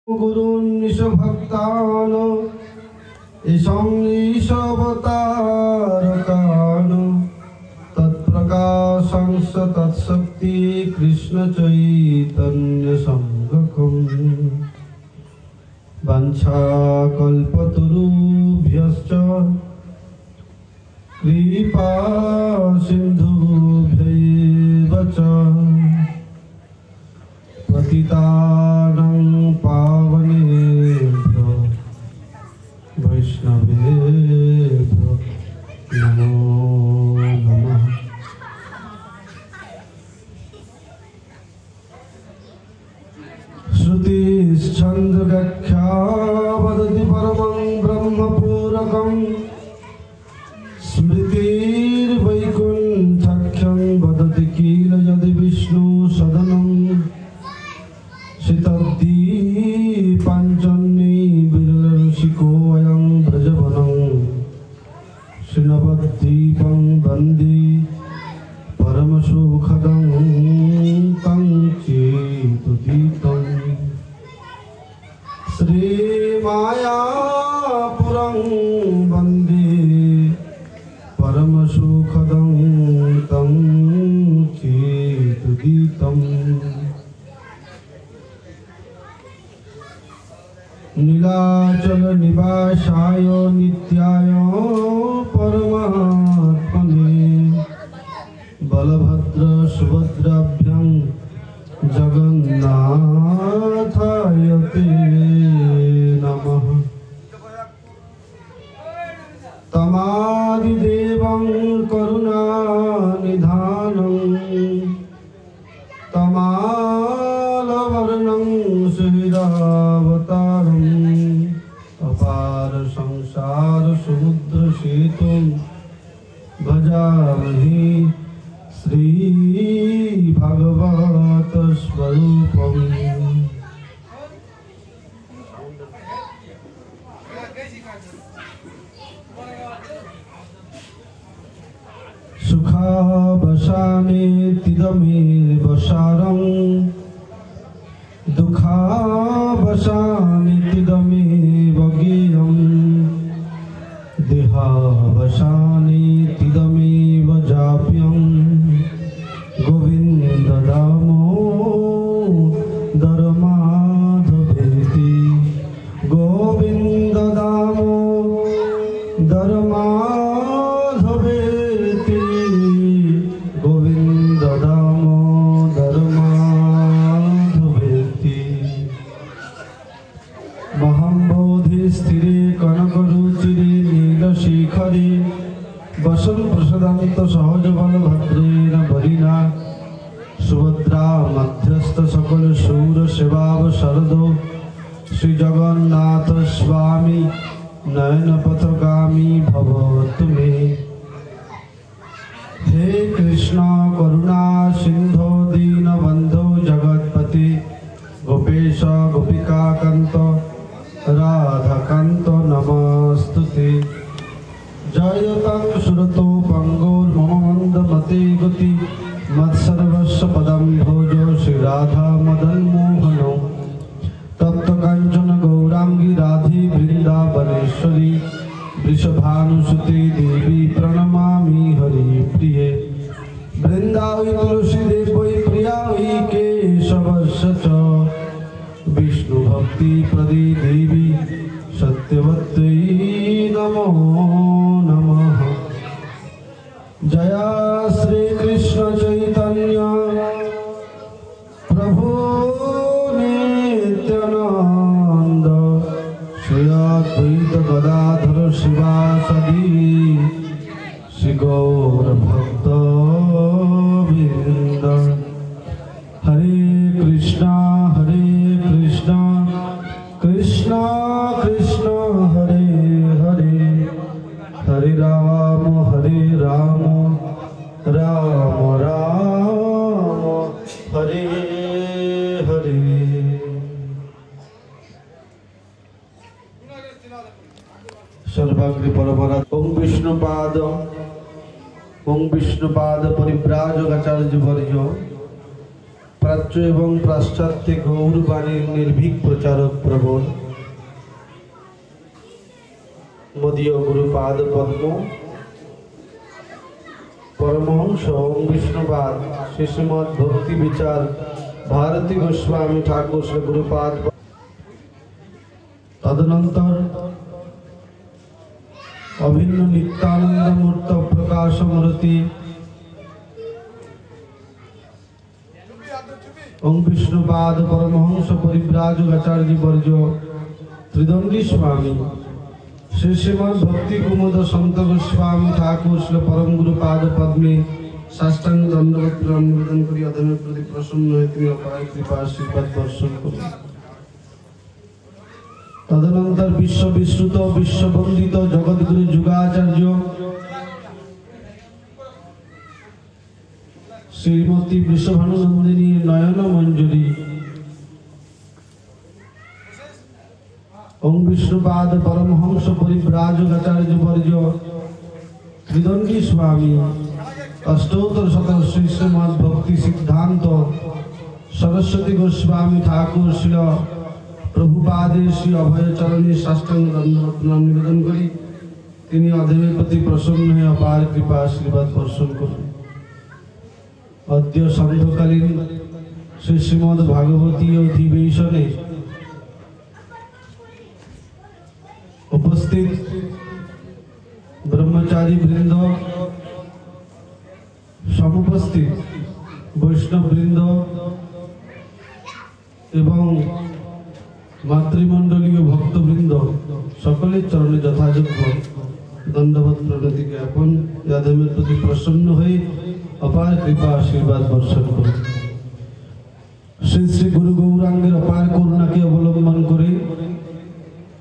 गुरुन्निश भक्तान ईशावतारकान तत्प्रकाशंस तत्शक्ति कृष्ण चैतन्य संघकम् वाञ्छाकल्पतरुभ्यश्च कृपा सिन्धुभ्यैव च पतितानां पावनेभ्यो वैष्णवेभ्यो नमो नमः। श्रुतिश्छन्दगख्या वदति परमं ब्रह्मपूरकम् स्मृतिर्वैकुण्ठख्यं वदति किल यदि विष्णु सदनम् शताब्दी पाञ्चन्नी विरलऋषिकोऽयं व्रजवनं श्रीनवद्वीपं वन्दे परमसुखदं तं चेतुतीतं श्रीमायापुरं वन्दे परमसुखदं तं चेतुतीतं नीलाचल निवासाय नित्याय परमात्मने बलभद्र सुभद्राभ्यां जगन्नाथाय ते नमः। तमादिदेवं करुणानिधानं तमालवर्णं सुहृदावतारम् अपार संसार समुद्र सेतुं भजामहि श्री भगवत स्वरूपम्। सुखावसाने तिदमेव सारं दुःखावसाने तिदमेव ज्ञेयं देहावसाने तिदमेव जाप्यं गोविन्द दामोदर माधवेति गोविन्द दामोदर माधवेति गोविन्द दामोदर माधवेति। महम्बोधिस्थिरे कनकरुचिरे नीलशिखरे वसन् प्रसदान्त सहजबलभद्रेण वरिणा सुभद्रा मध्यस्थ सकल शूर सेवावशरदो श्री जगन्नाथ स्वामी नयन पथगामी भवतु मे। हे कृष्ण करुणा सिंधो दीनबंधो जगत्पति गोपेश गोपिकाकांत राधाकांत नमस्तुते। जयतं सुरतो पंगोर्मम मंदमते गति मत्सर्वस्व पदं भोजो श्री राधा मदन मोहनो तप्त कांचन गौरांगी राधे वृंदावनेश्वरी वृषभानुसुते देवी प्रणमामि हरि प्रिये। वृंदावै तुलसी देवै प्रियावै केशवस्य च विष्णु भक्ति प्रदे देवी सत्यवत्यै नमो नमः। जय श्री कृष्ण चैतन्य प्रभु नित्यानंद श्री अद्वैत गदाधर शिवासदि श्री गौर भक्त वृंद। हरे कृष्णा कृष्णा कृष्णा हरे हरे हरे राम राम राम हरे हरे। सर्वाग्रि परमरा ओम विष्णुपाद परिव्राजकाचार्य वर्यो প্রাচ্য এবং পাশ্চাত্যে গৌরবাণীর নির্ভীক প্রচারক প্রবল মদীয় গুরুপাদ পদ্ম परमहंस ओम विष्णुपाद श्री श्रीमद् भक्ति विचार भारती गोस्वामी ठाकुर श्री गुरुपाद तदनंतर अभिन्न नित्यानंद मूर्त प्रकाश मूर्ति ओम विष्णुपाद परमहंस परिव्राजक आचार्य वर्य त्रिदंडी स्वामी श्री श्रीमद् भक्ति कुमुद संत गोस्वामी ठाकुर श्री परम गुरुपाद पद्मे साष्टांग दंडवत प्रणाम निवेदन करी अधमेर प्रति प्रसन्न हये तिनि अपार कृपा आशीर्वाद दर्शन करुन। तदनंतर विश्व विश्रुत विश्व वंदित जगद्गुरु जुगाचार्य श्रीमती वृषभानुनंदिनी नयन मंजरी ओम विष्णुपाद परमहंस परिव्राजक आचार्य वर्य त्रिदंडी स्वामी अष्टोत्तर शत श्री श्रीमद् भक्ति सिद्धांत सरस्वती गोस्वामी ठाकुर श्री प्रभुपादे श्री अभय चरणे साष्टांग दंडवत प्रणाम निवेदन करी तिनि अधमेर प्रति प्रसन्न हये अपार कृपा आशीर्वाद वर्षण करुन। अद्य सान्ध्यकालीन श्री श्रीमद् भागवती अधिवेशने उपस्थित ब्रह्मचारी वृंद समुपस्थित वैष्णव वृंद एवं मातृमंडलीय भक्तवृंद सकले चरणे यथायोग्य दंडवत प्रणति ज्ञापन यादवेर प्रति प्रसन्न हये अपार कृपा आशीर्वाद वर्षण करुन। श्री श्री गुरु गौरांगेर अपार करुणाके अवलम्बन करे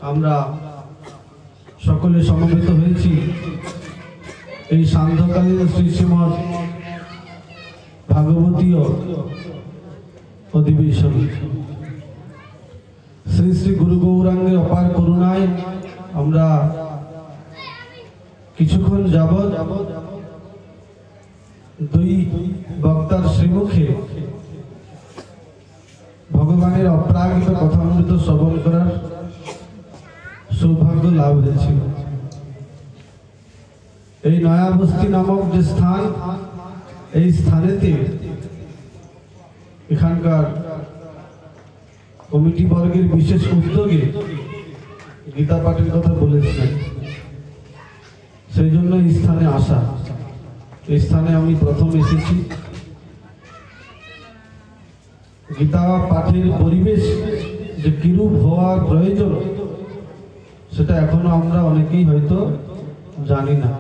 आमरा सकले समवेत हয়েছি এই সান্ধ্যকালীন শ্রী শ্রীমদ্ ভাগবতীয় অধিবেশন। শ্রী শ্রী গুরু গৌরাঙ্গের অপার করুণায় আমরা কিছুক্ষণ যাবৎ দুই বক্তার শ্রীমুখে ভগবানের অপ্রাকৃত কথামৃত শ্রবণ করার सौभाग्य लाभ হয়েছিল। এই নয়াবস্তি নামক যে স্থান এই স্থানেতে এখানকার কমিটি বর্গের বিশেষ উদ্যোগে গীতা পাঠের কথা বলেছিলেন, সেই জন্য এই স্থানে আসা। এই স্থানে আমি প্রথম এসেছি। গীতা পাঠের পরিবেশ যে কিরূপ হওয়ার প্রয়োজন সেটা এখনো আমরা অনেকেই হয়তো জানি না।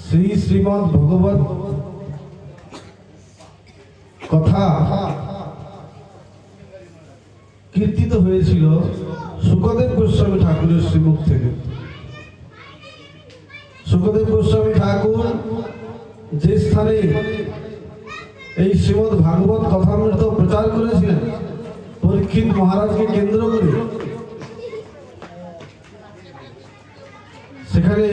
শ্রী শ্রীমদ্ ভগবত কথা কীর্তিত হয়েছিল শুকদেব গোস্বামী ঠাকুরের শ্রীমুখ থেকে। শুকদেব গোস্বামী ঠাকুর যে স্থানে এই শ্রীমদ্ ভাগবত কথামৃত প্রচার করেছিলেন পরীক্ষিত মহারাজকে কেন্দ্র করে, সেখানে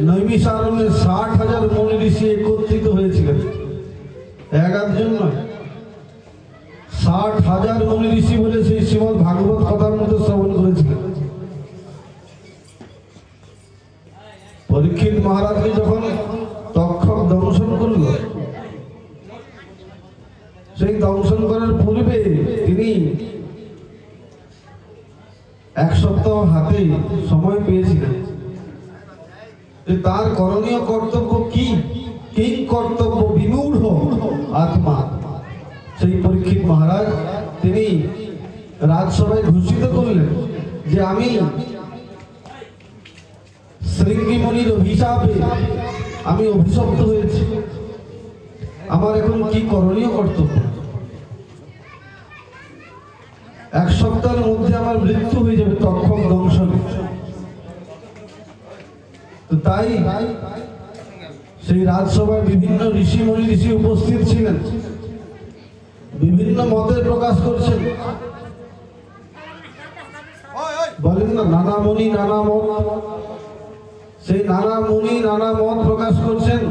নৈমিষারণ্যে 60,000 মুনি ঋষি একত্রিত হয়েছিলেন। এক আধজন নয়, 60,000 মুনি ঋষি বলে সেই শ্রীমদ্ ভাগবত কথামৃত শ্রবণ করেছিলেন। পরীক্ষিত মহারাজকে যখন তক্ষক দংশন করল, সেই দংশন করার পূর্বে তিনি এক সপ্তাহ হাতে সময় পেয়েছিলেন যে তার করণীয় কর্তব্য কি, কি কর্তব্য বিমূঢ় আত্মা। সেই পরীক্ষিত মহারাজ তিনি রাজসভায় ঘোষিত করলেন যে আমি শৃঙ্গী মুনির অভিশাপে আমি অভিশপ্ত হয়েছি, আমার এখন কি করণীয় কর্তব্য। এক সপ্তাহের মধ্যে আমার মৃত্যু হয়ে যাবে তক্ষক দংশনে। তো তাই সেই রাজসভায় বিভিন্ন ঋষি মুনি ঋষি উপস্থিত ছিলেন, বিভিন্ন মতের প্রকাশ করছেন। বলেন না নানা মুনি নানা মত, সেই নানা মুনি নানা মত প্রকাশ করছেন।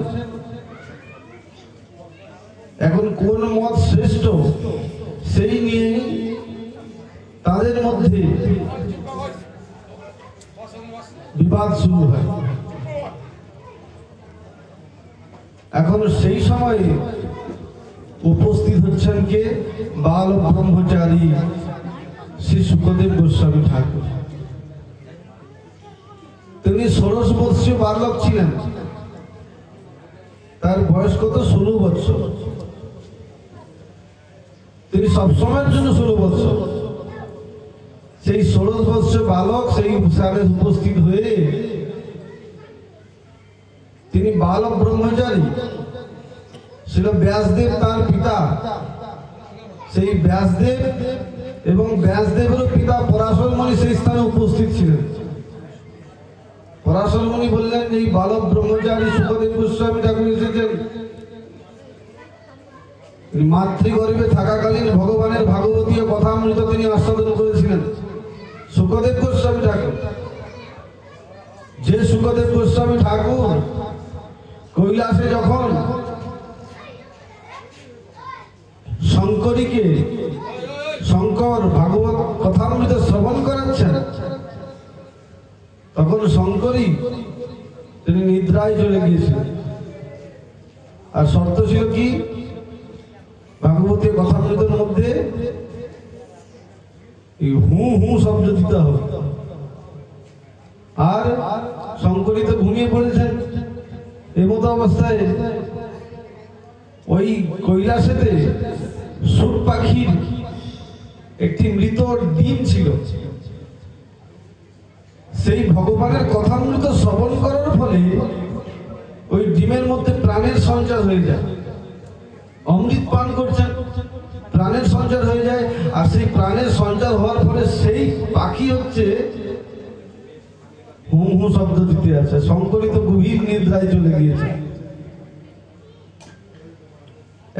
এখন কোন মত শ্রেষ্ঠ সেই নিয়ে তাদের মধ্যে বিবাদ শুরু হয়। এখন সেই সময় উপস্থিত হচ্ছেন কে? বাল ব্রহ্মচারী শ্রী শুকদেব গোস্বামী ঠাকুর। তিনি 16 বৎসীয় বালক ছিলেন। তার বয়স কত? 16 বছর। তিনি সবসময়ের জন্য 16 বছর। সেই 16 বৎসর বালক সেই স্থানে উপস্থিত হয়ে তিনি বালক ব্রহ্মচারী ছিল। ব্যাসদেব তার পিতা। সেই ব্যাসদেব এবং ব্যাসদেবের পিতা পরাশর মুনি সেই স্থানে উপস্থিত ছিলেন। পরাশর মুনি বললেন, এই বালক ব্রহ্মচারী শুকদেব গোস্বামী ঠাকুর এসেছেন। মাতৃগর্ভে থাকাকালীন ভগবানের ভাগবতীয় কথামৃত তিনি আস্বাদন করেছিলেন। শুকদেব গোস্বামী ঠাকুর, যে শুকদেব গোস্বামী ঠাকুর কৈলাসে যখন শঙ্করীকে শঙ্কর ভাগবত কথামৃত শ্রবণ করাচ্ছেন, তখন শঙ্করী তিনি নিদ্রায় চলে গিয়েছিলেন। আর শর্ত ছিল কি? ভাগবতী কথামৃতের মধ্যে হু হু শব্দ দিতে হবে। আর শঙ্করী তো ঘুমিয়ে পড়েছেন। এই মতো অবস্থায় ওই কৈলাসেতে সুর পাখির একটি মৃত ডিম ছিল। সেই ভগবানের কথামৃত শ্রবণ করার ফলে ওই ডিমের মধ্যে প্রাণের সঞ্চার হয়ে যায়। অমৃত পান করছেন, প্রাণের সঞ্চার হয়ে যায়। আর সেই প্রাণের সঞ্চার হওয়ার ফলে সেই পাখি হচ্ছে হু হু শব্দ দিতে আছে। শঙ্করী তো গভীর নিদ্রায় চলে গিয়েছে।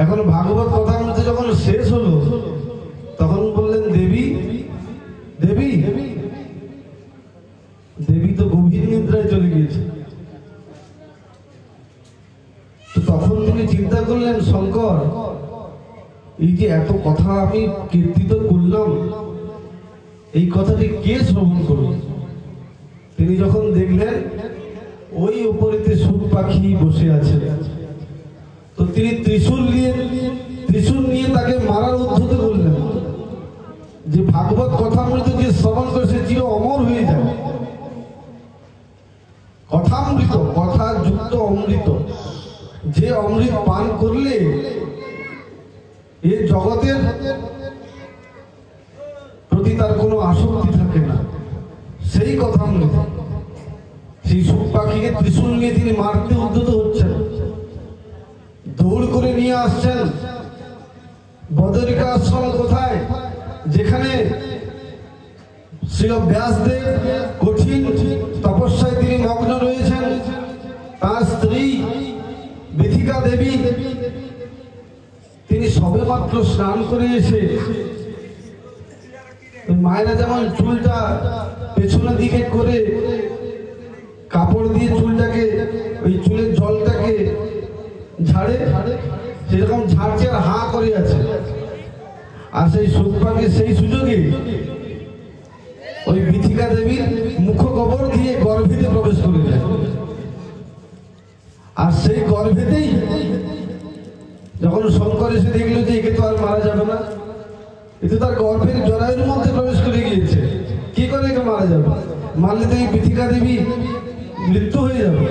এখন ভাগবত কথামৃত যখন শেষ হলো, তখন বললেন, দেবী দেবী দেবী তো গভীর নিদ্রায় চলে গিয়েছে। তো তখন তিনি চিন্তা করলেন, শঙ্কর, এই যে এত কথা আমি কীর্তিত করলাম, এই কথাটি কে শ্রবণ করল? তিনি যখন দেখলেন ওই উপরেতে সুর পাখি বসে আছে, তো তিনি ত্রিশূল নিয়ে তাকে মারার উদ্ধত করলেন। যে ভাগবত কথামৃত যে শ্রবণ করে সে চির অমর হয়ে যাবে। কথামৃত, কথা যুক্ত অমৃত, যে অমৃত পান করলে এই জগতের প্রতি তার কোনো আসক্তি থাকে না, সেই কথামৃত। সেই সুর পাখিকে ত্রিশূল নিয়ে তিনি মারতে উদ্যত হচ্ছেন। দৌড় করে নিয়ে আসছেন বদরিকা আশ্রম। কোথায়? যেখানে শ্রী ব্যাসদেব কঠিন তপস্যায় তিনি মগ্ন রয়েছেন। তার স্ত্রী বিথিকা দেবী তিনি সবে মাত্র স্নান করে এসে, মায়েরা যেমন চুলটা পেছনের দিকে করে কাপড় দিয়ে চুলটাকে, ওই চুলের জলটাকে ঝাড়ে, সেরকম ঝাড়ছে আর হাঁ করে আছে। আর সেই সুখপাকে সেই সুযোগে ওই বিথিকা দেবীর মুখ কবর দিয়ে গর্ভেতে প্রবেশ করে যায়। আর সেই গর্ভেতেই যখন শঙ্কর এসে দেখলো যে একে তো আর মারা যাবে না, এ তো তার গর্ভের জরায়ুর মধ্যে প্রবেশ করে গিয়েছে, কি করে একে মারা যাবে? মারলে তো এই বিথিকা দেবী মৃত্যু হয়ে যাবে।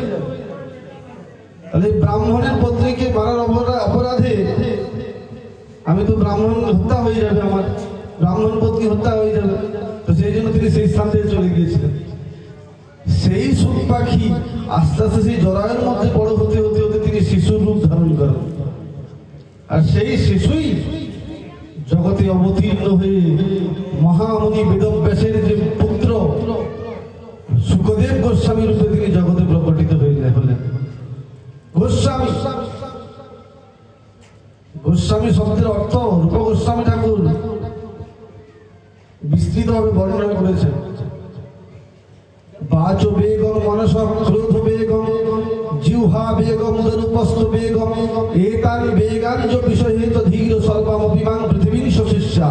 তাহলে ব্রাহ্মণের পত্নীকে মারার অপরাধে আমি তো ব্রাহ্মণ হত্যা হয়ে যাবে, আমার ব্রাহ্মণ পত্নী হত্যা হয়ে যাবে। তো সেই জন্য তিনি সেই স্থান থেকে চলে গিয়েছিলেন। সেই সুর পাখি আস্তে আস্তে সেই জরায়ুর মধ্যে বড় হতে হতে হতে তিনি শিশুর রূপ ধারণ করেন। আর সেই শিশুই জগতে অবতীর্ণ হয়ে মহামুনি বেদব্যাসের যে পুত্র শুকদেব গোস্বামী রূপে তিনি জগতে প্রকটিত হলেন। গোস্বামী, গোস্বামী শব্দের অর্থ রূপ গোস্বামী ঠাকুর বিস্তৃতভাবে বর্ণনা করেছেন। বাচ বেগম মনস ক্রোধ বেগম জিহ্ব जिह्वा वेगम उदरुपस्थ वेगम एतानि वेगानि जो विषयेत धीर सर्वमपि मां पृथिवीं शशिष्या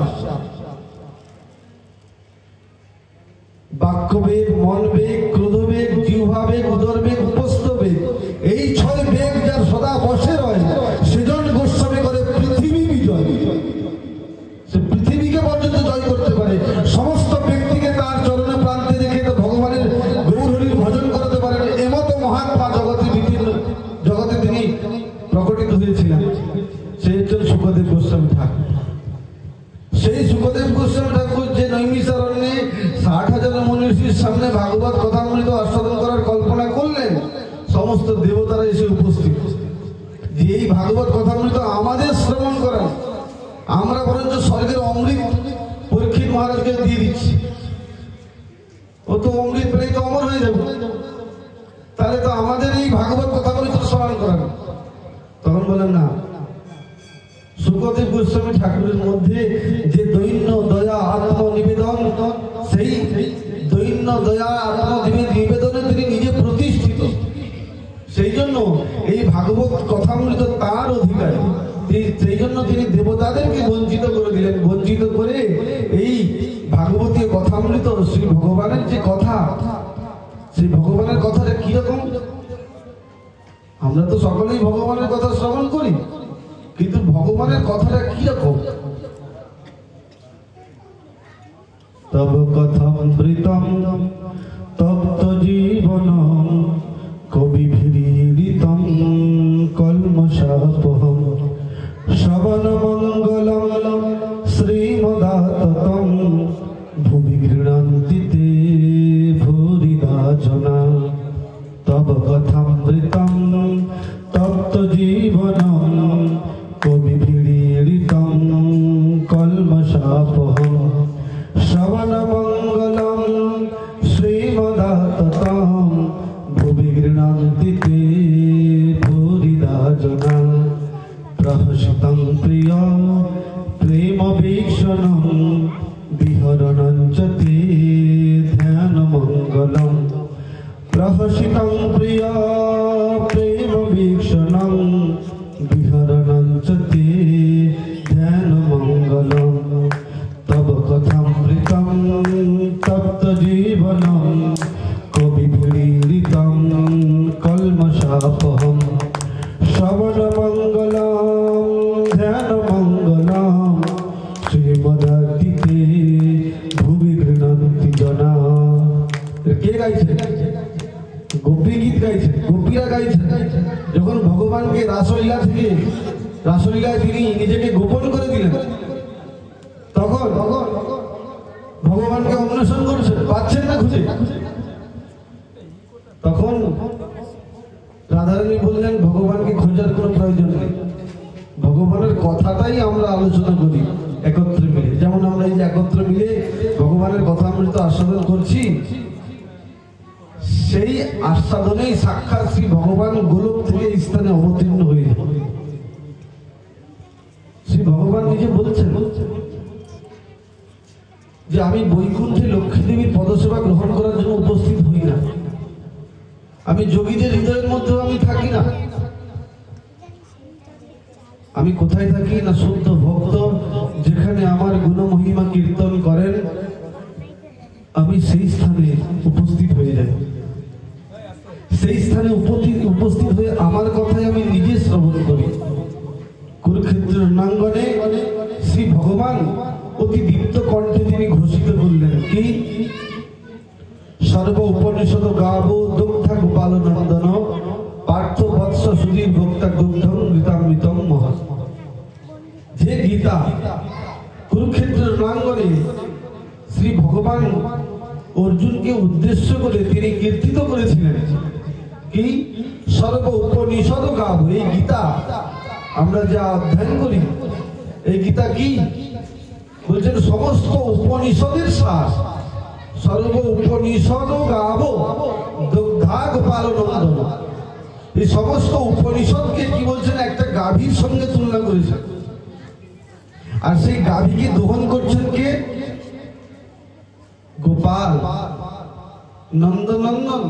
বাক্য বেগ, মন বেগ, ক্রোধ বেগ, জিহ্বা বেগ, উদর বেগ, উপস্থ বেগ, এই 6 বেগ যার সদা বসে রয় সেজন গোস্বামী করে পৃথিবী বিজয়। সে পৃথিবীকে পর্যন্ত জয় করতে পারে। সমস্ত ব্যক্তিকে তার চরণে প্রান্তে রেখে তো ভগবানের গৌরহরির ভজন করাতে পারেন। এমত মহাত্মা জগতে তিনি প্রকটিত হয়েছিলেন। সেই হচ্ছেন শুকদেব গোস্বামী ঠাকুর। সেই শুকদেব গোস্বামী ঠাকুর যে নৈমিষারণ্যে 60,000 মনীষীর সামনে ভাগবত কথামৃত আস্বাদন করার কল্পনা করলেন, সমস্ত দেবতারা এসে উপস্থিত যে এই ভাগবত কথামৃত আমাদের শ্রবণ করেন, আমরা বরঞ্চ স্বর্গের অমৃত পরীক্ষিত মহারাজকে দিয়ে দিচ্ছি। ও তো অমৃত পেলেই তো অমর হয়ে যাবে, তাহলে তো আমাদের এই ভাগবত কথামৃত স্মরণ করেন। তখন বলেন না, শুকদেব গোস্বামী ঠাকুরের মধ্যে যে দৈন্য দয়া আত্মনিবেদন, সেই দৈন্য দয়া আত্মনিবেদনে তিনি নিজে প্রতিষ্ঠিত। সেই জন্য এই ভাগবত কথামৃত তার অধিকারী। সেই জন্য তিনি দেবতাদেরকে বঞ্চিত করে দিলেন। বঞ্চিত করে এই ভাগবতীয় কথামৃত শ্রী ভগবানের যে কথা, সেই ভগবানের কথাটা কিরকম? আমরা তো সকলেই ভগবানের কথা শ্রবণ করি, কিন্তু ভগবানের কথাটা কিরকম? তব কথামৃতম তপ্ত জীবনম কবিভিরীড়িতম কল্মষাপহম শ্রবণ মঙ্গলম শ্রীমদাততম ভুবি গৃণন্তি তে ভূরিদা জনা। তব কথামৃতম তপ্ত জীবনম কবিভিরীড়িতম কল্মষাপহম শ্রবণ মঙ্গলম শ্রীমদাততম ভুবি গৃণন্তি তে ভূরিদা জনা। প্রহসিতং প্রিয় প্রেম বীক্ষণং বিহরণং চ তে ধ্যান মঙ্গলম। প্রহসিতং প্রিয় প্রেম বীক্ষণং বিহরণং চ তে ধ্যান মঙ্গলম। তব কথামৃতম তপ্ত জীবনম কবিভিরীড়িতম কল্মষাপহম শ্রবণ মঙ্গলম ধ্যান মঙ্গলম শ্রীমদাদিতে ভুবি গৃণন্তি জনা। কে গাইছে? গোপী গীত গাইছে, গোপীরা গাইছে। যখন ভগবানকে রাসলীলা থেকে রাসলীলায় তিনি নিজেকে গোপন করে দিলেন, তখন ভগবানকে অন্বেষণ করছেন, পাচ্ছেন না খুঁজে। তখন রাধারানী বললেন, ভগবানকে খোঁজার কোনো প্রয়োজন নেই, ভগবানের কথাটাই আমরা আলোচনা করি একত্রে মিলে। যেমন আমরা এই যে একত্রে মিলে ভগবানের কথা আমৃত আস্বাদন করছি, সেই আস্বাদনেই সাক্ষাৎ শ্রী ভগবান গোলক থেকে এই স্থানে অবতীর্ণ হয়ে যাবে। শ্রী ভগবান নিজে বলছেন যে আমি বৈকুণ্ঠে লক্ষ্মী দেবীর পদসেবা গ্রহণ করার জন্য উপস্থিত হই না, আমি যোগীদের হৃদয়ের মধ্যেও আমি থাকি না। আমি কোথায় থাকি না? শুদ্ধ ভক্ত যেখানে আমার গুণমহিমা কীর্তন করেন, আমি সেই স্থানে উপস্থিত হয়ে যাই। সেই স্থানে উপস্থিত হয়ে আমার কথাই আমি নিজে শ্রবণ করি। কুরুক্ষেত্র রণাঙ্গনে শ্রী ভগবান অতি দীপ্ত কণ্ঠে তিনি ঘোষিত করলেন কি? সর্ব উপনিষদ গাব দুগ্ধা গোপাল নন্দন পার্থ বৎস সুধীর ভোক্তা দুগ্ধম গীতামৃতম মহা। যে গীতা কুরুক্ষেত্রের রণাঙ্গনে শ্রী ভগবান অর্জুনকে উদ্দেশ্য করে তিনি কীর্তিত করেছিলেন কি? সর্ব উপনিষদ গাব। এই গীতা আমরা যা অধ্যয়ন করি, এই গীতা কি বলছেন? সমস্ত উপনিষদের সার। সর্ব উপনিষদ গাব দুগ্ধা গোপাল নন্দন। এই সমস্ত উপনিষদকে কি বলছেন? একটা গাভীর সঙ্গে তুলনা করেছেন। আর সেই গাভীকে দহন করছেন কে? গোপাল নন্দনন্দন,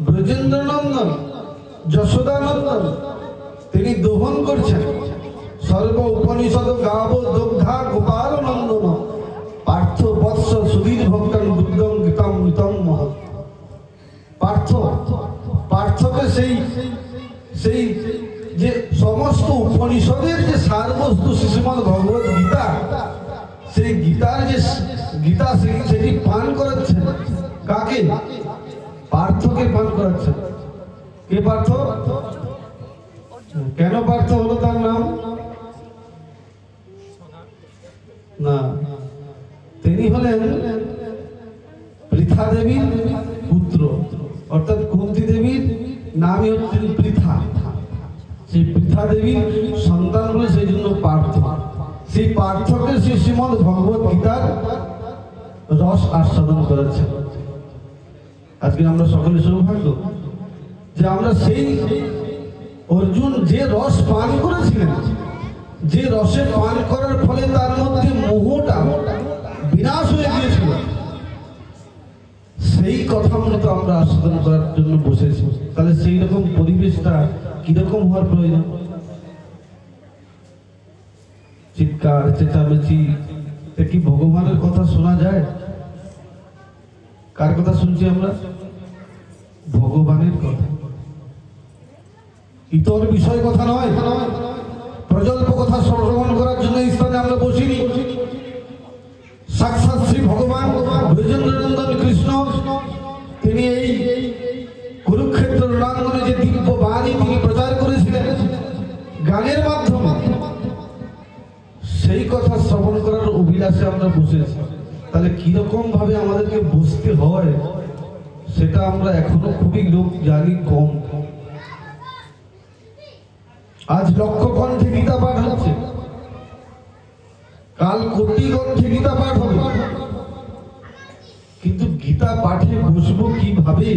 ব্রজেন্দ্র নন্দন, যশোদানন্দন তিনি দোহন করছেন, সর্ব উপনিষদ গাব দগ্ধা গোপাল নন্দন পার্থ বৎস সুধীর ভক্তং দুর্গম গীতম মৃতম মহৎ। পার্থকে সেই যে সমস্ত উপনিষদের যে সারবস্তু শ্রীমদ্ ভগবত গীতা, সেই গীতার যে গীতা সেটি পান করাচ্ছেন কাকে? পার্থকে পান করাচ্ছেন। কে পার্থ? কেন পার্থ হলো তার নাম? না, তিনি হলেন পৃথা দেবীর পুত্র, অর্থাৎ কুন্তী দেবীর নামই হচ্ছেন পৃথা। সেই পৃথা দেবীর সন্তান বলে সেই জন্য পার্থ। সেই পার্থকে শ্রী শ্রীমদ্ ভগবত গীতার রস আস্বাদন করেছেন। আজকে আমরা সকলে সৌভাগ্য যে আমরা সেই অর্জুন যে রস পান করেছিলেন, যে রসে পান করার ফলে তার মধ্যে মোহটা বিনাশ হয়ে গিয়েছিল, সেই কথা মতো আমরা আস্বাদন করার জন্য বসেছি। তাহলে সেই রকম পরিবেশটা কিরকম হওয়ার প্রয়োজন? চিৎকার চেঁচামেচি কি ভগবানের কথা শোনা যায়? কার কথা শুনছি আমরা? ভগবানের কথা, ইতর বিষয় কথা নয়। প্রজল্প কথা শ্রবণ করার জন্য এই স্থানে আমরা বসিনি। সাক্ষাৎ শ্রী ভগবান ব্রজেন্দ্রনন্দন কৃষ্ণ তিনি এই কুরুক্ষেত্র রণাঙ্গনে যে দিব্য বাণী তিনি প্রচার করেছিলেন গানের মাধ্যমে, সেই কথা শ্রবণ করার অভিলাষে আমরা বসেছি। তাহলে কিরকম ভাবে আমাদেরকে বসতে হয় সেটা আমরা এখনো খুবই লোক জানি কম। আজ লক্ষ কণ্ঠে গীতা পাঠ হচ্ছে, কাল কোটি কণ্ঠে গীতা পাঠ হবে, কিন্তু গীতা পাঠে বসবো কিভাবে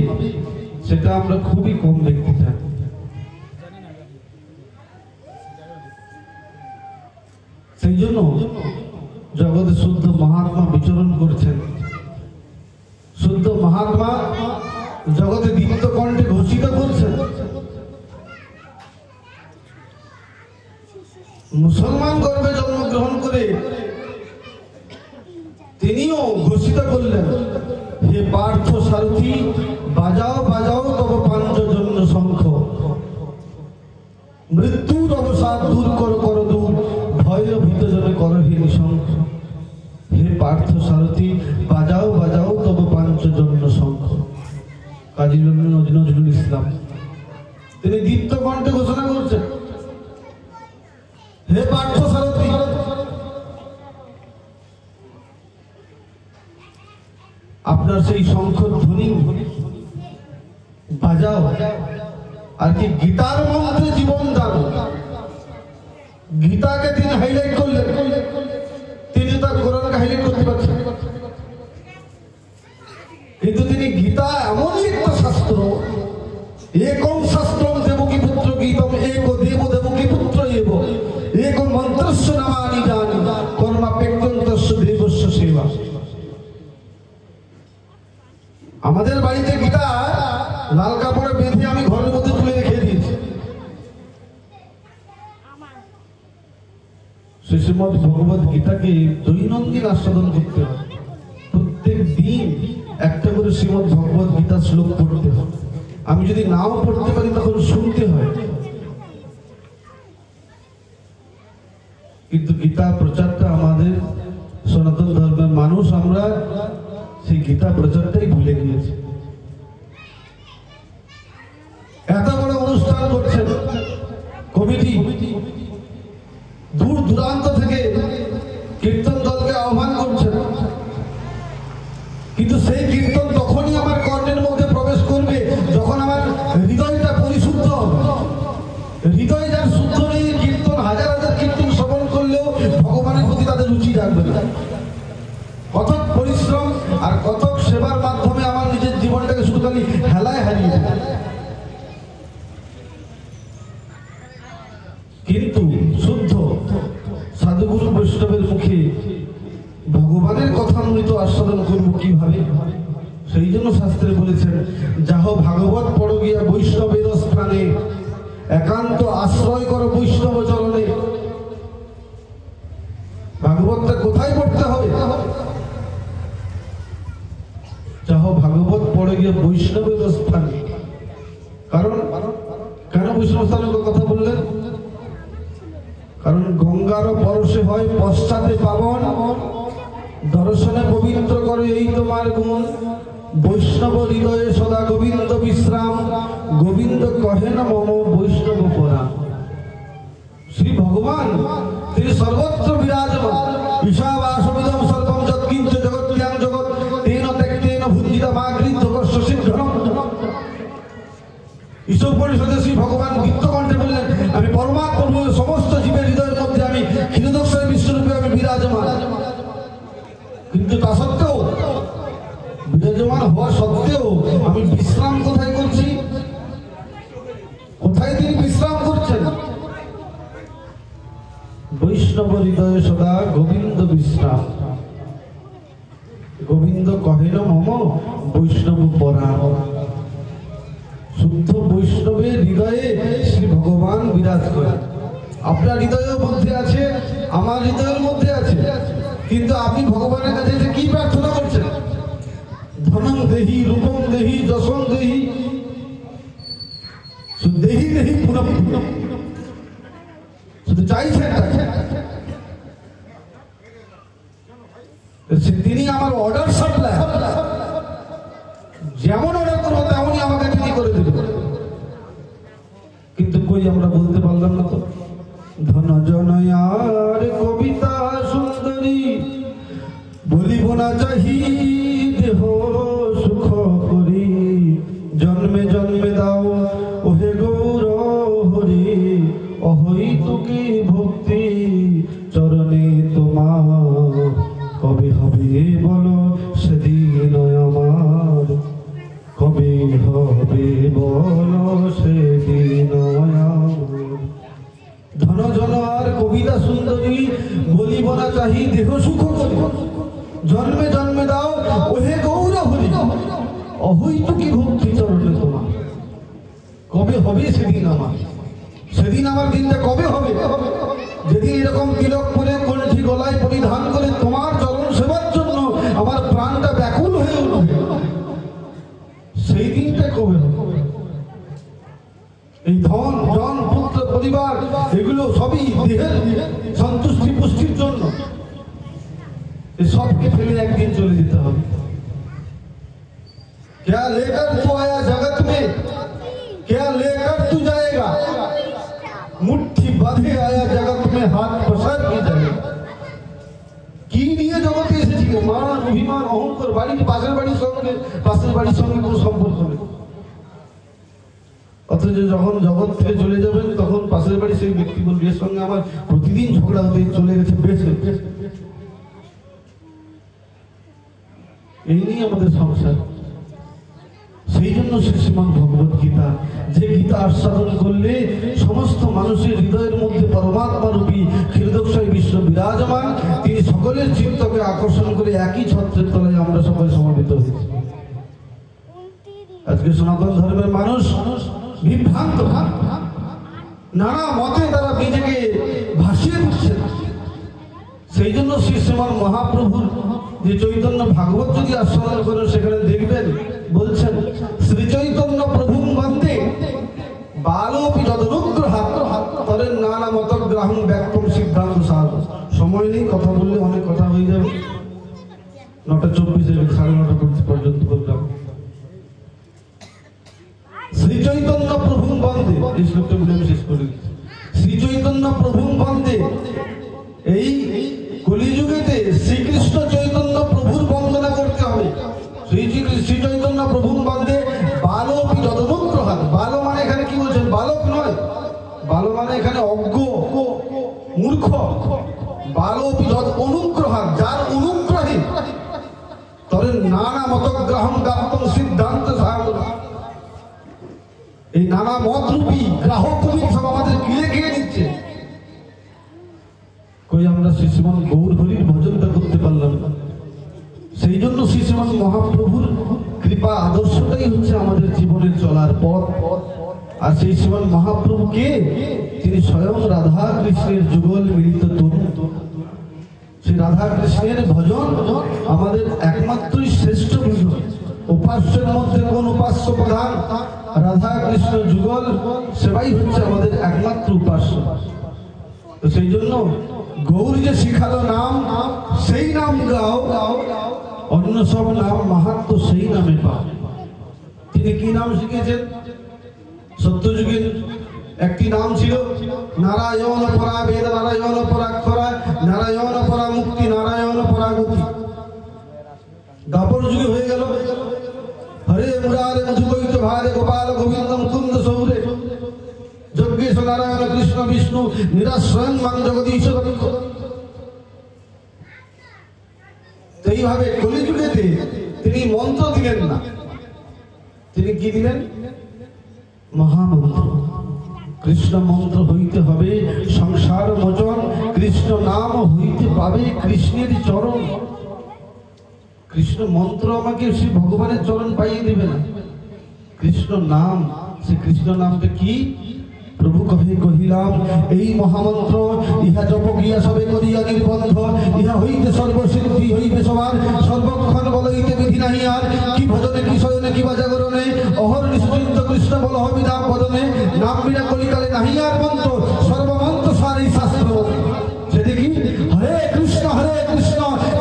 সেটা আমরা খুবই কম দেখতে চাই। সেই জন্য জগতে শুদ্ধ মহাত্মা বিচরণ করছেন। শুদ্ধ মহাত্মা জগতে দীপ্ত কণ্ঠে ঘোষিত করছেন। মুসলমান গর্ভে জন্মগ্রহণ করে তিনিও ঘোষিত করলেন, হে পার্থ সারথি বাজাও বাজাও তব পাঞ্চজন্য শঙ্খ, মৃত্যুর অবসাদ দূর কর কর দূর, ভয় ভীত জনে করহীন শঙ্খ। হে পার্থ সারথি বাজাও বাজাও তব পাঞ্চজন্য শঙ্খ। কাজী নজরুল ইসলাম তিনি দীপ্ত কণ্ঠে ঘোষণা করছেন, হে পার্থ সারথি আপনার সেই শঙ্খ ধ্বনি বাজাও। আর কি গীতার মন্ত্রে জীবন দান। গীতাকে তিনি হাইলাইট করলেন, তিনি তার কোরআনকে হাইলাইট করতে পারছেন, কিন্তু তিনি গীতা এমনই একটা শাস্ত্র, একম শাস্ত্রম দেবকী পুত্র গীতম এক দেব দেবকী পুত্র এব এক মন্ত্রস্য নামানি জানি কর্মাপেক্ষন্তস্য দেবস্য সেবা। আমাদের বাড়িতে গীতা লাল কাপড়ে বেঁধে আমি ঘরের মধ্যে তুলে রেখে দিয়েছি। শ্রীমদ্ ভগবত গীতাকে দৈনন্দিন আস্বাদন করতে হয়। প্রত্যেক দিন একটা করে শ্রীমদ্ ভগবত গীতা শ্লোক পড়তে হয়। আমি যদি নাও পড়তে পারি তখন শুনতে হয়। কিন্তু গীতা প্রচারটা আমাদের সনাতন ধর্মের মানুষ আমরা সেই গীতা প্রচারটাই ভুলে গিয়েছি। এত বড় অনুষ্ঠান করছেন কমিটি, দূর দূরান্ত থেকে কীর্তন দলকে আহ্বান করছেন, কিন্তু সেই কীর্তন তখনই আমার কর্ণের মধ্যে প্রবেশ করবে যখন আমার হৃদয়টা পরিশুদ্ধ হবে। হৃদয় যার শুদ্ধ নেই, কীর্তন হাজার হাজার কীর্তন শ্রবণ করলেও ভগবানের প্রতি তাদের রুচি জাগবে না। কতক পরিশ্রম আর কতক সেবার মাধ্যমে আমার নিজের জীবনটাকে শুধু খালি হেলায় হারিয়ে দেবে। কিন্তু শুদ্ধ সাধুগুরু বৈষ্ণবের মুখে ভগবানের কথা মৃত আস্বাদন করব কিভাবে? সেই জন্য শাস্ত্রে বলেছেন, যাহ ভাগবত পড় গিয়া বৈষ্ণবের স্থানে, একান্ত আশ্রয় করো বৈষ্ণব চরণে। ভাগবতটা কোথায় পড়তে হবে? যাহ ভাগবত পড়ে গিয়ে বৈষ্ণবের স্থানে। কারণ কেন বৈষ্ণব স্থানের কথা বললেন? কারণ গঙ্গার পরশে হয় পশ্চাতে পাবন, দর্শনে পবিত্র করে এই তোমার গুণ। বৈষ্ণব হৃদয়ে সদা গোবিন্দ বিশ্রাম, গোবিন্দ কহেন মম বৈষ্ণব পরাণ। শ্রী ভগবান তিনি সর্বত্র বিরাজমান। ঈশাবাসমীদং সর্বং যৎকিঞ্চ জগৎক্রিয়াং জগৎ তেন ত্যক্তেন ভুঞ্জিতা মা গৃহ্য কস্য সিদ্ধম। ঈশোপনিষদে শ্রী ভগবান গীতকণ্ঠে বললেন, আমি পরমাত্মা, সমস্ত জীবের হৃদয়ের মধ্যে আমি ক্ষীরোদস্যের বিশ্বরূপে আমি বিরাজমান। কিন্তু তা সত্ত্বেও, বিরাজমান হওয়া সত্ত্বেও আমি বিশ্রাম কোথায় করছি? কোথায় তিনি বিশ্রাম করছেন? বৈষ্ণব হৃদয়ে সদা গোবিন্দ বিশ্রাম, গোবিন্দ কহেন মম বৈষ্ণব পরাণ। শুদ্ধ বৈষ্ণবের হৃদয়ে শ্রী ভগবান বিরাজ করেন। আপনার হৃদয়ের মধ্যে আছে, আমার হৃদয়ের মধ্যে আছে, কিন্তু আপনি ভগবানের কাছে কি প্রার্থনা করছেন? ধনং দেহি, রূপং দেহি, যশং দেহি, শুধু দেহি দেহি পুনঃ পুনঃ, শুধু চাইছেন। তিনি আমার অর্ডার সাপ্লাই, যেমন অর্ডার করবো তেমনই আমাকে তিনি করে দেবেন। কিন্তু কই আমরা বলতে পারলাম না তো। ধন জনয়ার কবিতা সুন্দরী, বলিব না চাহি দেহ সুখ করি। জন্মে জন্মে দাও ওহে গৌর হরি, অহৈতুকী ভক্তি চরণে তোমার। কবে হবে বলো সেদিন আমার, কবে হবে বলো সেদিন আমার। ধন জন আর কবিতা সুন্দরী, বলিব না চাহি দেহ সুখ করি। জন্মে জন্মে দাও ওহে গৌর হরি, অহৈতুকী ভক্তি চরণে তোমার। কবে হবে সেদিন আমার? সেদিন আমার দিনটা কবে হবে? যেদিন এরকম তিলক পরে, কণ্ঠী গলায় পরিধান করে তোমার চরণ সেবার জন্য আমার প্রাণটা ব্যাকুল হয়ে উঠবে। সেই দিনটা কবে হবে? এই ধন জন পুত্র পরিবার এগুলো সবই দেহের সন্তুষ্টি পুষ্টির জন্য। सबके फैले एक दिन चले जेते হবে। क्या लेकर तू आया जगत में, क्या लेकर तू जाएगा? मुट्ठी बांधे आया जगत में, हाथ पसार के जाएगा। কি নিয়ে জগতে এসেছিল? মান অভিমান অহংকার। বাড়ির পাশের বাড়ির সঙ্গে কোনো সম্পর্ক নেই। অথচ যখন জগৎ থেকে চলে যাবেন তখন পাশের বাড়ির সেই ব্যক্তি বলবে, এর সঙ্গে আমার প্রতিদিন ঝগড়া হতে, চলে গেছে, বেশ। এই নিয়ে আমাদের সংসার। সেই জন্য শ্রীমান ভগবত গীতা, যে গীতা আস্বাদন করলে সমস্ত মানুষের হৃদয়ের মধ্যে পরমাত্মা রূপী ক্ষীরোদস্যই বিশ্ব বিরাজমান, তিনি সকলের চিত্তকে আকর্ষণ করে একই ছত্রের তলায় আমরা সকলে সমবেত হয়েছি। আজকে সনাতন ধর্মের মানুষ বিভ্রান্ত, নানা মতে তারা নিজেকে ভাসিয়ে দিচ্ছে। সেই জন্য শ্রীমান মহাপ্রভুর যে চৈতন্য ভাগবত যদি আস্বাদন করেন, সেখানে দেখবেন বলছেন, শ্রী চৈতন্য প্রভু বন্দে বালোপি যদনুগ্রহাৎ তরের নানা মতগ্রাহং ব্যক্তম সিদ্ধান্ত সার। সময় নেই, কথা বললে অনেক কথা হয়ে যাবে। 9:24 9:30 পর্যন্ত বললাম। শ্রী চৈতন্য প্রভু বন্দে, এই শ্লোকটা বলে আমি শেষ করে দিচ্ছি। শ্রী চৈতন্য প্রভু বন্দে, এই কলিযুগেতে শ্রীকৃষ্ণ চৈতন্য প্রভুর বন্দনা করতে হবে। শ্রী চৈতন্য প্রভু বন্দে বালোপি যদনুগ্রহাৎ। বালো মানে এখানে কি বলছেন? বালক নয়, বালো মানে এখানে অজ্ঞ মূর্খ। বালোপি যদ অনুগ্রহাৎ, যার অনুগ্রহে তরে নানা মতগ্রাহং গাপ্তং সিদ্ধান্ত সাধনা। এই নানা মতরূপী গ্রাহক সব আমাদের গিলে খেয়ে দিচ্ছে। কই আমরা শ্রীমান গৌর হরির ভজনটা করতে পারলাম না। সেই জন্য শ্রীমান মহাপ্রভুর কৃপা আদর্শটাই হচ্ছে আমাদের জীবনের চলার পথ। আর সেই শ্রীমান মহাপ্রভু কে? তিনি স্বয়ং রাধা কৃষ্ণের যুগল মিলিত তরুণ। সেই রাধা কৃষ্ণের ভজন আমাদের একমাত্রই শ্রেষ্ঠ ভজন। উপাস্যের মধ্যে কোন উপাস্য প্রধান? রাধা কৃষ্ণ যুগল সেবাই হচ্ছে আমাদের একমাত্র উপাস্য। তো সেই জন্য গৌর যে শিখালো নাম, সেই নাম গাও, অন্য সব নাম মাহাত্ম্য সেই নামে পাও। তিনি কি নাম শিখেছেন? সত্যযুগের একটি নাম ছিল নারায়ণ পরা বেদ, নারায়ণ পরাক্ষরা, নারায়ণ পরা মুক্তি, নারায়ণ পরা গতি। দাপর যুগে হয়ে গেল হরে মুরারে মধুকৈত ভারে গোপাল গোবিন্দ মুকুন্দ সৌরে, যজ্ঞেশ নারায়ণ কৃষ্ণ বিষ্ণু নিরাশ্রয়ং মাং জগদীশ। এইভাবে কলিযুগেতে তিনি মন্ত্র দিলেন না, তিনি কি দিলেন? মহামন্ত্র। কৃষ্ণ মন্ত্র হইতে হবে সংসার মোচন, কৃষ্ণ নাম হইতে পাবে কৃষ্ণের চরণ। কৃষ্ণ মন্ত্র আমাকে শ্রী ভগবানের চরণ পাইয়ে দেবে না, কৃষ্ণ নাম। সে কৃষ্ণ নামটা কি? প্রভু কহে কহিলাম এই মহামন্ত্র, ইহা জপ গিয়া সবে করিয়া নির্বন্ধ, ইহা হইতে সর্বসিদ্ধি হইবে সবার, সর্বক্ষণ বলইতে বিধি নাহি আর। কি ভজনে কি শয়নে কি বা জাগরণে, অহর নিশ্চিন্ত কৃষ্ণ বল হবি নাম বদনে, নাম বিনা কলিকালে নাহি আর মন্ত্র, সর্বমন্ত্র সার এই শাস্ত্র। সে দেখি হরে কৃষ্ণ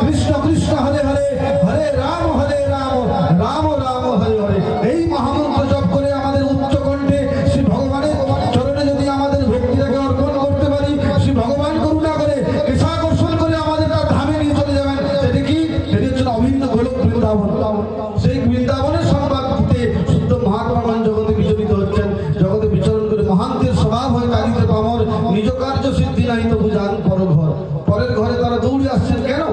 কৃষ্ণ কৃষ্ণ হরে হরে, হরে রাম রাম রাম হরে হরে। এই মহামন্ত্র জপ করে আমাদের উচ্চ কণ্ঠে শ্রী ভগবানের চরণে যদি আমাদের ভক্তিটাকে অর্পণ করতে পারি, শ্রী ভগবান করুণা করে কেশাকর্ষণ করে আমাদের তার ধামে নিয়ে চলে যাবেন। সেটি কি? সেটি হচ্ছে অভিন্ন গোলক বৃন্দাবন। সেই বৃন্দাবনের সংবাদ দিতে শুদ্ধ মহাত্মাগণ জগতে বিচরিত হচ্ছেন। জগতে বিচরণ করে মহান্তের স্বভাব হয়ে কাঁদিতে পামর, নিজ কার্য সিদ্ধি নাই তবু যান পর ঘর। পরের ঘরে তারা দৌড়ে আসছেন কেন?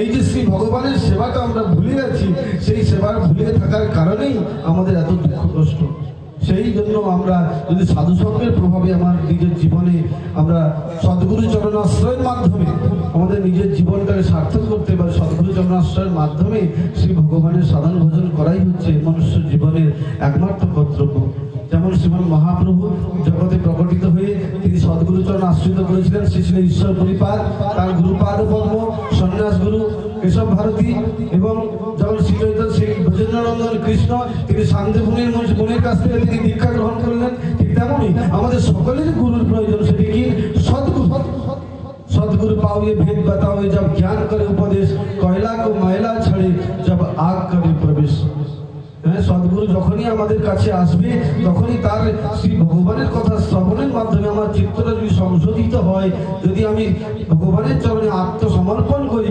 এই যে শ্রী ভগবানের সেবাটা আমরা ভুলে গেছি, সেই সেবার ভুলে থাকার কারণেই আমাদের এত দুঃখ কষ্ট। সেই জন্য আমরা যদি সাধু সঙ্গের প্রভাবে আমার নিজের জীবনে আমরা সদ্গুরু চরণাশ্রয়ের মাধ্যমে আমাদের নিজের জীবনটাকে সার্থক করতে পারি, সদ্গুরু চরণাশ্রয়ের মাধ্যমে শ্রী ভগবানের সাধন ভজন করাই হচ্ছে মনুষ্য জীবনের একমাত্র কর্তব্য। যেমন শ্রীমান মহাপ্রভু জগতে প্রকটিত হয়ে তিনি সদ্গুরু চরণ আশ্রিত করেছিলেন। শ্রী শ্রী ঈশ্বর পরিপাদ, তার গুরুপাদ পদ্ম, সন্ন্যাস গুরু কেশব ভারতী, এবং যখন শ্রী চৈতন্য শ্রী ব্রজেন্দ্রনন্দন কৃষ্ণ তিনি শান্তিপুণের মনের কাছ থেকে তিনি দীক্ষা গ্রহণ করলেন। ঠিক তেমনই আমাদের সকলের গুরুর প্রয়োজন। সেটি কি? সদ্গুরু। सदगुरु पाओगे भेद बताओगे, जब ज्ञान करे उपदेश, कोयला को मैला छड़े जब आग करे प्रवेश। सदगुरु যখনই আমাদের কাছে আসবে তখনই তার শ্রী ভগবানের কথা শ্রবণের মাধ্যমে আমার চিত্তটা যদি সংশোধিত হয়, যদি আমি ভগবানের চরণে আত্মসমর্পণ করি,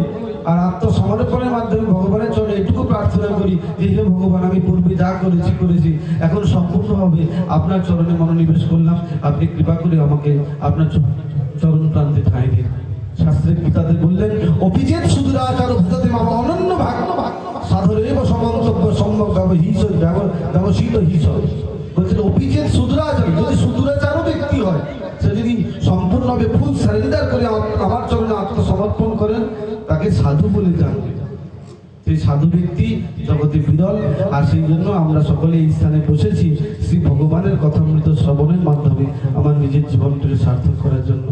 আর আত্মসমর্পণের মাধ্যমে ভগবানের চরণে এটুকু প্রার্থনা করি যে হে ভগবান, আমি পূর্বে যা করেছি এখন সম্পূর্ণভাবে আপনার চরণে মনোনিবেশ করলাম, আপনি কৃপা করে আমাকে আপনার চরণ প্রান্তে ঠাঁই দিন। শাস্ত্রের পিতাদের বললেন অভিজেত সুদূরাচার ভূততে মাম অনন্য ভাগ্য সাধরেব সমন্তব্য সম্যক ব্যবসিত হিস। বলছেন অভিজেত সুদূরাচার, যদি সুদূরাচারও ব্যক্তি হয়, সে যদি সম্পূর্ণভাবে ফুল সারেন্ডার করে আমার চরণে আত্মসমর্পণ করেন, তাকে সাধু বলে জানবে। সেই সাধু ব্যক্তি জগতে বিরল। আর সেই জন্য আমরা সকলে এই স্থানে বসেছি শ্রী ভগবানের কথামৃত শ্রবণের মাধ্যমে আমার নিজের জীবনটাকে সার্থক করার জন্য।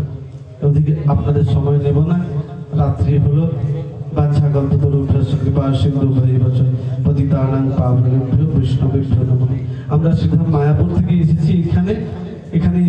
ওদিকে আপনাদের সময় নেব না, রাত্রি হলো। বাঞ্ছা কল্পতরুভ্যশ্চ কৃপা সিন্ধু ভৈবচ পতিতানাং পাবনেভ্যো বৈষ্ণবেভ্যো নমঃ। আমরা সিধা মায়াপুর থেকে এসেছি এখানে